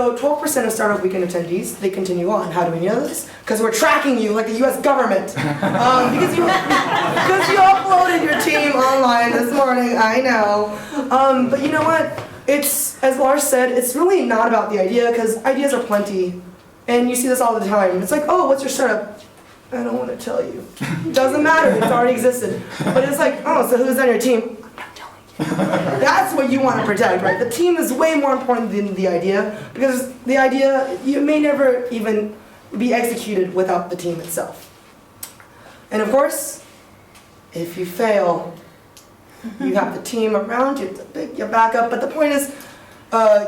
So 12% of Startup Weekend attendees, they continue on. How do we know this? Because we're tracking you like the US government. Because you uploaded your team online this morning, I know. But you know what? It's, as Lars said, it's really not about the idea, because ideas are plenty. And you see this all the time. It's like, oh, what's your startup? I don't want to tell you. Doesn't matter, it's already existed. But it's like, oh, so who's on your team? I'm not telling you. That's what you want to protect, right? The team is way more important than the idea, because the idea, you may never even be executed without the team itself. And of course, if you fail, you have the team around you to pick your back up. But the point is,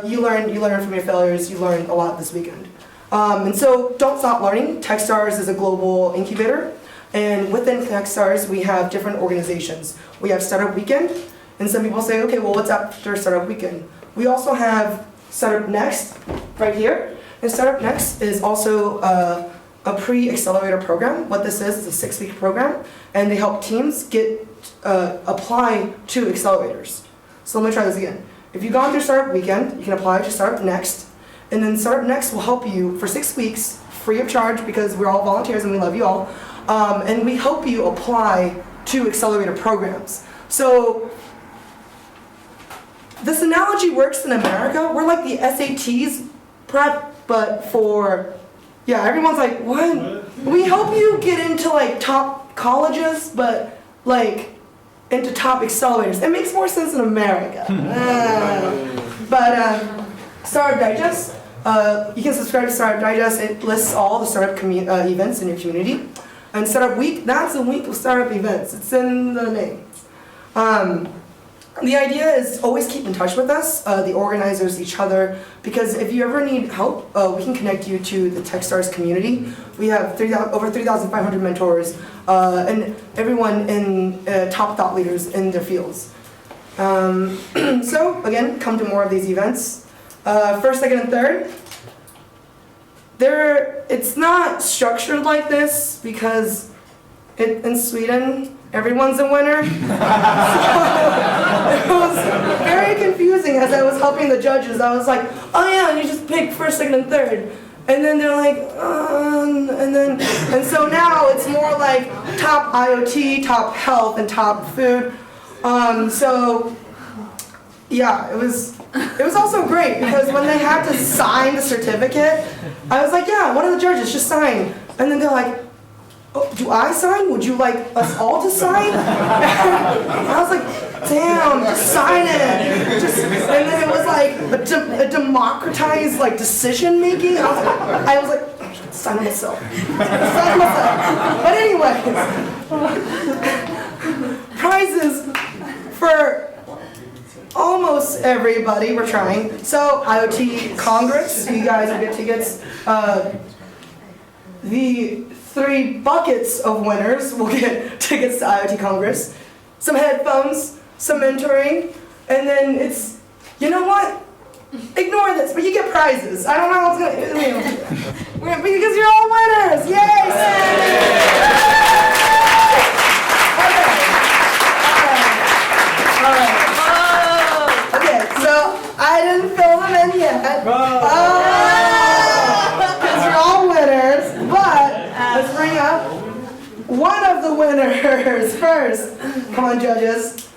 you learn from your failures. You learned a lot this weekend. And so don't stop learning. Techstars is a global incubator. And within Techstars, we have different organizations. We have Startup Weekend. And some people say, okay, well, what's after Startup Weekend? We also have Startup Next right here. And Startup Next is also a pre-accelerator program. What this is a 6-week program. And they help teams get apply to accelerators. So let me try this again. If you've gone through Startup Weekend, you can apply to Startup Next. And then Startup Next will help you for 6 weeks, free of charge, because we're all volunteers and we love you all. And we help you apply to accelerator programs. So this analogy works in America. We're like the SATs prep, but for, yeah, everyone's like, what? We help you get into like top colleges, but like into top accelerators. It makes more sense in America. Startup Digest, you can subscribe to Startup Digest. It lists all the startup events in your community. And Startup Week, that's a week of startup events. It's in the name. The idea is always keep in touch with us, the organizers, each other, because if you ever need help, we can connect you to the Techstars community. We have over 3,500 mentors, and everyone in top thought leaders in their fields. So again, come to more of these events. First, second, and third. It's not structured like this because in Sweden, everyone's a winner. So it was very confusing as I was helping the judges. I was like, oh yeah, and you just pick first, second, and third. And then they're like, and so now it's more like top IoT, top health, and top food. So yeah, it was also great because when they had to sign the certificate, I was like, yeah, one of the judges just sign. And then they're like, oh, do I sign? Would you like us all to sign? I was like, damn, just sign it. And then it was like a democratized like decision making. I was like, sign myself. Sign myself. But anyways, prizes for almost everybody. We're trying. So IoT Congress, you guys will get tickets. The 3 buckets of winners will get tickets to IoT Congress. Some headphones, some mentoring, and then it's, you know what? Ignore this, but you get prizes. I don't know how it's gonna, because you're all winners. Yay! Okay, so I didn't fill them in yet. Because you're all winners, but let's bring up one of the winners first. Come on, judges.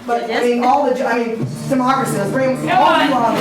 But I mean, democracy. Let's bring all of you on.